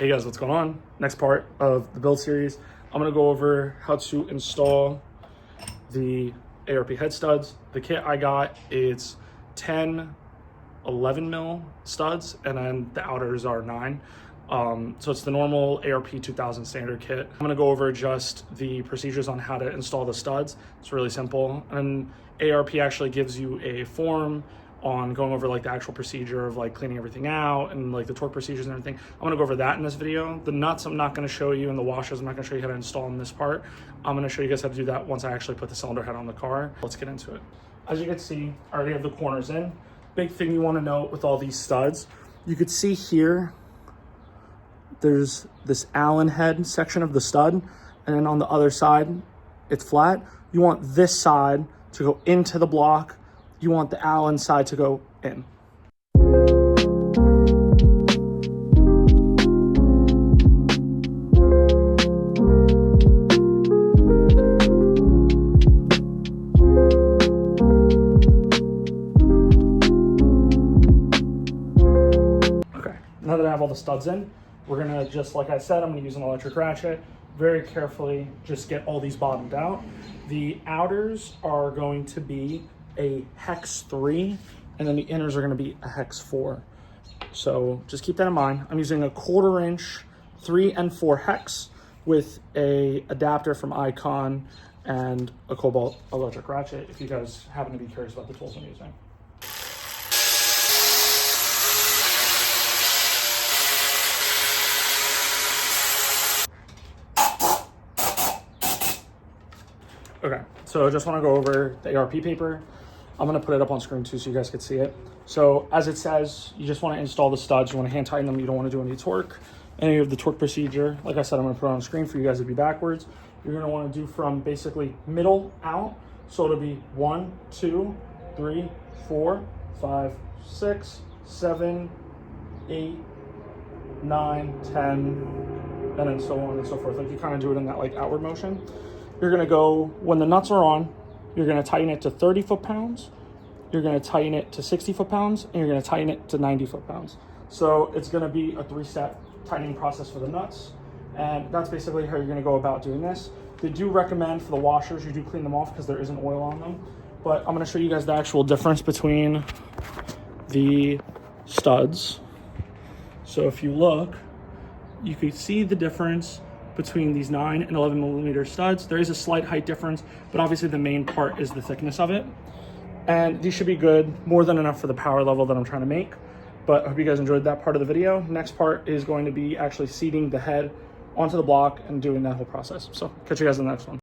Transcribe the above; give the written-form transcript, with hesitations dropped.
Hey guys, what's going on? Next part of the build series, I'm gonna go over how to install the ARP head studs. The kit I got, it's 10, 11 mil studs, and then the outers are 9. So it's the normal ARP 2000 standard kit. I'm gonna go over just the procedures on how to install the studs. It's really simple. And ARP actually gives you a form on going over like the actual procedure of like cleaning everything out and like the torque procedures and everything. I'm gonna go over that in this video. The nuts I'm not gonna show you, and the washers I'm not gonna show you how to install in this part. I'm gonna show you guys how to do that once I actually put the cylinder head on the car. Let's get into it. As you can see, I already have the corners in. Big thing you wanna note with all these studs, you could see here, there's this Allen head section of the stud, and then on the other side, it's flat. You want this side to go into the block. You want the Allen side to go in. Okay, now that I have all the studs in, we're gonna just, like I said, I'm gonna use an electric ratchet. Very carefully, just get all these bottomed out. The outers are going to be a hex 3, and then the inners are going to be a hex 4. So just keep that in mind. I'm using a 1/4 inch 3 and 4 hex with a adapter from Icon and a Cobalt electric ratchet, if you guys happen to be curious about the tools I'm using. Okay, so I just want to go over the ARP paper. I'm going to put it up on screen too so you guys can see it. So as it says, you just want to install the studs. You want to hand tighten them. You don't want to do any torque. Any of the torque procedure, like I said, I'm going to put it on screen for you guys to be backwards. You're going to want to do from basically middle out. So it'll be 1, 2, 3, 4, 5, 6, 7, 8, 9, 10, and then so on and so forth. Like you kind of do it in that like outward motion. You're going to go, when the nuts are on, you're going to tighten it to 30 foot-pounds, you're going to tighten it to 60 foot-pounds, and you're going to tighten it to 90 foot-pounds. So it's going to be a 3-step tightening process for the nuts, and that's basically how you're going to go about doing this. They do recommend for the washers, you do clean them off because there isn't oil on them, but I'm going to show you guys the actual difference between the studs. So if you look, you can see the difference between these 9 and 11 millimeter studs. There is a slight height difference, but obviously the main part is the thickness of it. And these should be good, more than enough for the power level that I'm trying to make. But I hope you guys enjoyed that part of the video. Next part is going to be actually seating the head onto the block and doing that whole process. So catch you guys in the next one.